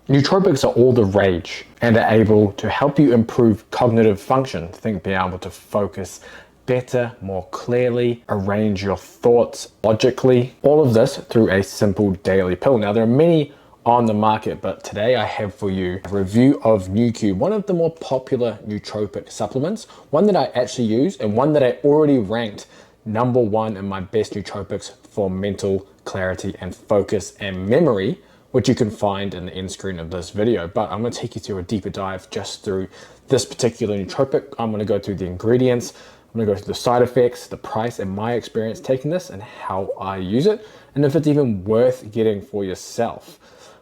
Nootropics are all the rage and are able to help you improve cognitive function. Think being able to focus better, more clearly, arrange your thoughts logically. All of this through a simple daily pill. Now there are many on the market, but today I have for you a review of NooCube, one of the more popular nootropic supplements, one that I actually use and one that I already ranked #1 in my best nootropics for mental clarity and focus and memory, which you can find in the end screen of this video. But I'm going to take you through a deeper dive just through this particular nootropic. I'm going to go through the ingredients, I'm going to go through the side effects, the price, and my experience taking this and how I use it, and if it's even worth getting for yourself.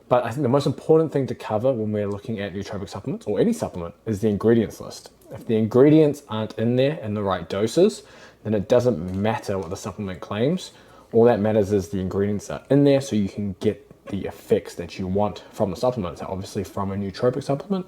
But I think the most important thing to cover when we're looking at nootropic supplements or any supplement is the ingredients list. If the ingredients aren't in there in the right doses, then it doesn't matter what the supplement claims. All that matters is the ingredients are in there so you can get the effects that you want from the supplement. So obviously from a nootropic supplement,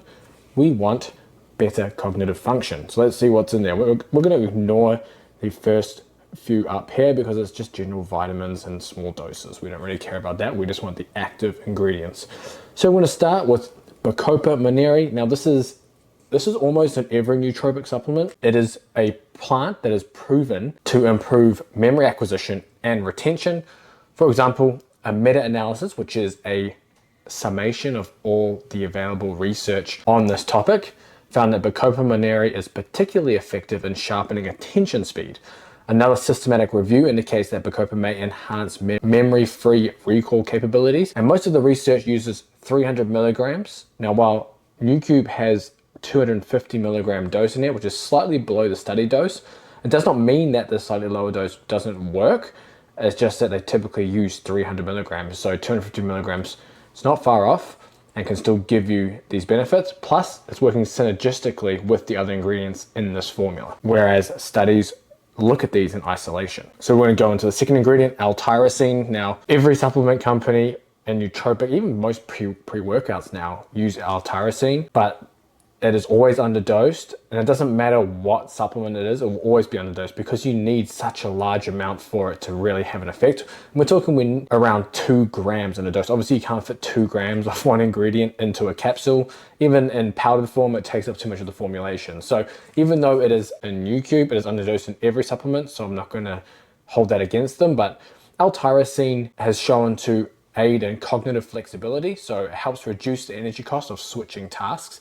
we want better cognitive function. So let's see what's in there. We're going to ignore the first few up here because it's just general vitamins and small doses. We don't really care about that. We just want the active ingredients. So we're going to start with Bacopa monnieri. Now this is almost in every nootropic supplement. It is a plant that is proven to improve memory acquisition and retention. For example, a meta-analysis, which is a summation of all the available research on this topic, found that Bacopa monnieri is particularly effective in sharpening attention speed. Another systematic review indicates that Bacopa may enhance memory-free recall capabilities, and most of the research uses 300 milligrams. Now, while NooCube has 250 milligram dose in it, which is slightly below the study dose, it does not mean that the slightly lower dose doesn't work. It's just that they typically use 300 milligrams. So 250 milligrams is not far off and can still give you these benefits. Plus, it's working synergistically with the other ingredients in this formula, whereas studies look at these in isolation. So we're going to go into the second ingredient, L-tyrosine. Now, every supplement company and nootropic, even most pre-workouts now use L-tyrosine, but it is always underdosed, and it doesn't matter what supplement it is, it will always be underdosed because you need such a large amount for it to really have an effect. And we're talking around 2 grams in a dose. Obviously you can't fit 2 grams of one ingredient into a capsule. Even in powdered form, it takes up too much of the formulation. So even though it is a NooCube, it is underdosed in every supplement, so I'm not going to hold that against them. But L-tyrosine has shown to aid in cognitive flexibility, so it helps reduce the energy cost of switching tasks.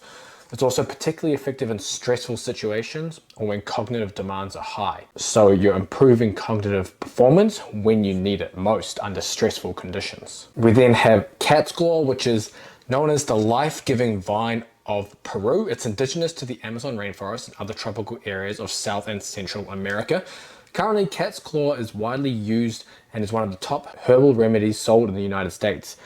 It's also particularly effective in stressful situations or when cognitive demands are high. So you're improving cognitive performance when you need it most under stressful conditions. We then have cat's claw, which is known as the life-giving vine of Peru. It's indigenous to the Amazon rainforest and other tropical areas of South and Central America. Currently, cat's claw is widely used and is one of the top herbal remedies sold in the United States.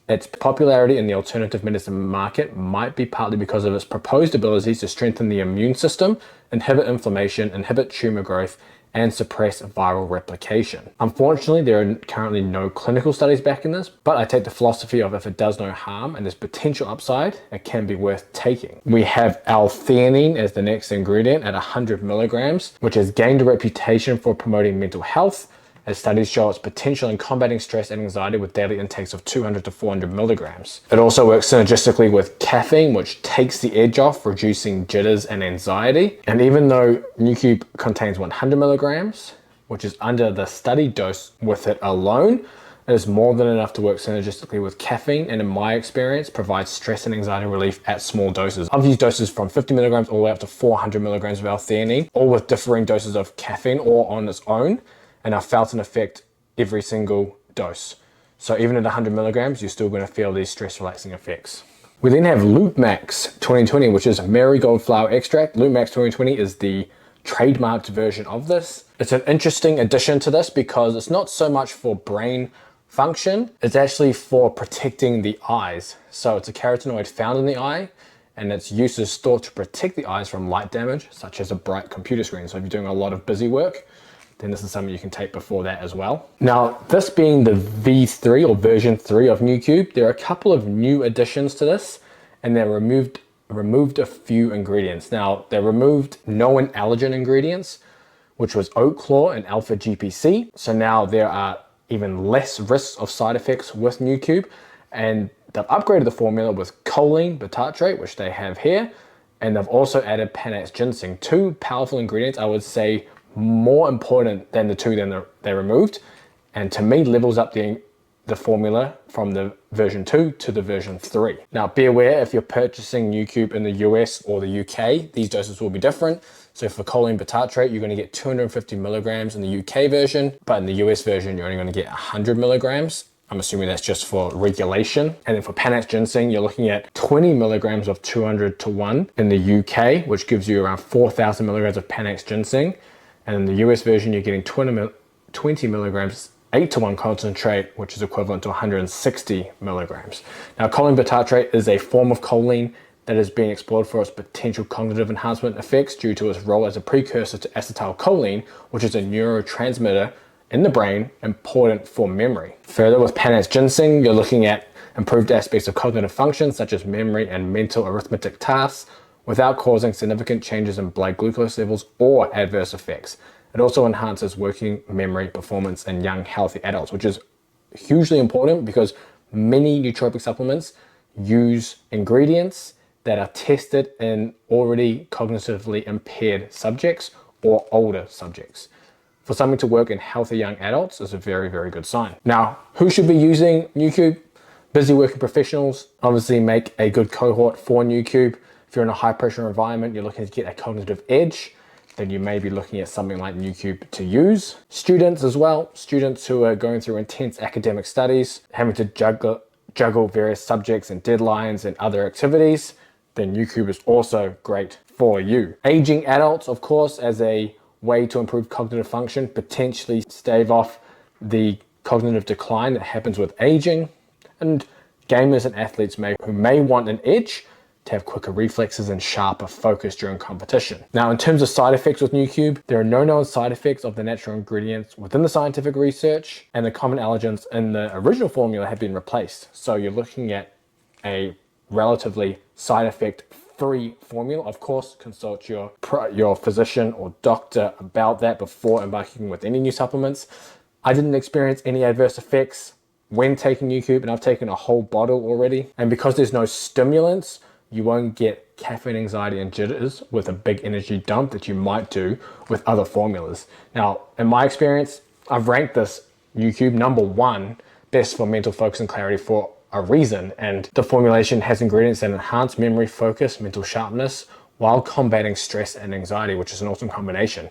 Its popularity in the alternative medicine market might be partly because of its proposed abilities to strengthen the immune system, inhibit inflammation, inhibit tumor growth, and suppress viral replication. Unfortunately, there are currently no clinical studies backing this, but I take the philosophy of if it does no harm and there's potential upside, it can be worth taking. We have L-theanine as the next ingredient at 100 milligrams, which has gained a reputation for promoting mental health, as studies show its potential in combating stress and anxiety with daily intakes of 200 to 400 milligrams. It also works synergistically with caffeine, which takes the edge off, reducing jitters and anxiety. And even though NooCube contains 100 milligrams, which is under the study dose with it alone, it is more than enough to work synergistically with caffeine, and in my experience, provides stress and anxiety relief at small doses. I've used doses from 50 milligrams all the way up to 400 milligrams of L-theanine, all with differing doses of caffeine or on its own. And I felt an effect every single dose. So even at 100 milligrams, you're still going to feel these stress relaxing effects. We then have Loop Max 2020, which is marigold flower extract. Loop Max 2020 is the trademarked version of this. It's an interesting addition to this because it's not so much for brain function, it's actually for protecting the eyes. So it's a carotenoid found in the eye, and its use is thought to protect the eyes from light damage, such as a bright computer screen. So if you're doing a lot of busy work, then this is something you can take before that as well. Now, this being the V3 or version 3 of NooCube, there are a couple of new additions to this, and they removed a few ingredients. Now, they removed known allergen ingredients, which was oat claw and alpha GPC. So now there are even less risks of side effects with NooCube, and They've upgraded the formula with choline bitartrate, which they have here, and they've also added Panax ginseng, two powerful ingredients, I would say more important than the two that they removed, and to me levels up the formula from the version 2 to the version 3. Now be aware, if you're purchasing NooCube in the US or the UK, these doses will be different. So for choline bitartrate, you're going to get 250 milligrams in the UK version, but in the US version, you're only going to get 100 milligrams. I'm assuming that's just for regulation. And then for Panax ginseng, you're looking at 20 milligrams of 200 to 1 in the UK, which gives you around 4,000 milligrams of Panax ginseng. And in the US version, you're getting 20 milligrams 8 to 1 concentrate, which is equivalent to 160 milligrams. Now, choline bitartrate is a form of choline that is being explored for its potential cognitive enhancement effects due to its role as a precursor to acetylcholine, which is a neurotransmitter in the brain important for memory. Further, with Panax ginseng, you're looking at improved aspects of cognitive function, such as memory and mental arithmetic tasks, without causing significant changes in blood glucose levels or adverse effects. It also enhances working memory performance in young, healthy adults, which is hugely important because many nootropic supplements use ingredients that are tested in already cognitively impaired subjects or older subjects. For something to work in healthy young adults is a very, very good sign. Now, who should be using NooCube? Busy working professionals. Obviously make a good cohort for NooCube. If you're in a high pressure environment, you're looking to get a cognitive edge, then you may be looking at something like NooCube to use. Students as well, students who are going through intense academic studies, having to juggle various subjects and deadlines and other activities, then NooCube is also great for you. Aging adults, of course, as a way to improve cognitive function, potentially stave off the cognitive decline that happens with aging. And gamers and athletes who may want an edge to have quicker reflexes and sharper focus during competition. Now, in terms of side effects with NooCube, there are no known side effects of the natural ingredients within the scientific research, and the common allergens in the original formula have been replaced. So you're looking at a relatively side effect free formula. Of course, consult your physician or doctor about that before embarking with any new supplements. I didn't experience any adverse effects when taking NooCube, and I've taken a whole bottle already. And because there's no stimulants, you won't get caffeine anxiety and jitters with a big energy dump that you might do with other formulas. Now, in my experience, I've ranked this NooCube #1 best for mental focus and clarity for a reason. And the formulation has ingredients that enhance memory, focus, mental sharpness, while combating stress and anxiety, which is an awesome combination.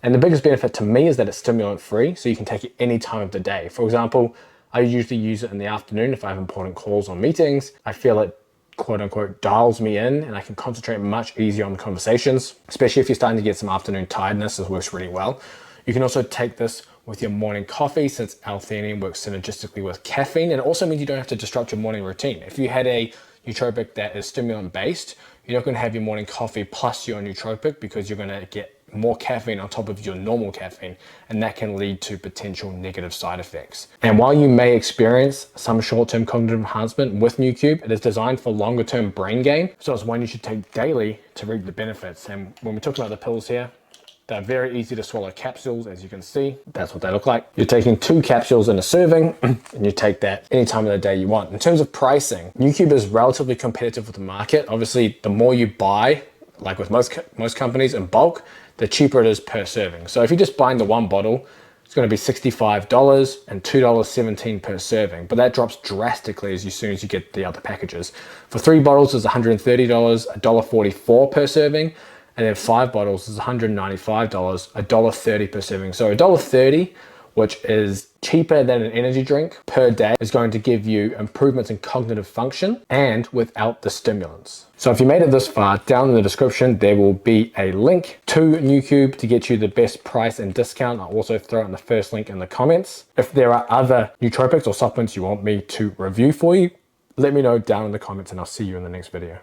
And the biggest benefit to me is that it's stimulant free, so you can take it any time of the day. For example, I usually use it in the afternoon if I have important calls or meetings. I feel it quote unquote dials me in and I can concentrate much easier on the conversations, especially if you're starting to get some afternoon tiredness. It works really well. You can also take this with your morning coffee, since L-theanine works synergistically with caffeine, and it also means you don't have to disrupt your morning routine. If you had a nootropic that is stimulant based, you're not going to have your morning coffee plus your nootropic, because you're going to get more caffeine on top of your normal caffeine, and that can lead to potential negative side effects. And while you may experience some short-term cognitive enhancement with NooCube, it is designed for longer-term brain gain, so it's one you should take daily to reap the benefits. And when we talk about the pills here, they're very easy to swallow capsules, as you can see. That's what they look like. You're taking 2 capsules in a serving, and you take that any time of the day you want. In terms of pricing, NooCube is relatively competitive with the market. Obviously, the more you buy, like with most companies, in bulk, the cheaper it is per serving. So if you're just buying the 1 bottle, it's going to be $65 and $2.17 per serving, but that drops drastically as soon as you get the other packages. For 3 bottles, it's $130, $1.44 per serving, and then 5 bottles is $195, $1.30 per serving. So $1.30, which is cheaper than an energy drink per day, is going to give you improvements in cognitive function and without the stimulants. So if you made it this far, down in the description, there will be a link to NooCube to get you the best price and discount. I'll also throw it in the first link in the comments. If there are other nootropics or supplements you want me to review for you, let me know down in the comments, and I'll see you in the next video.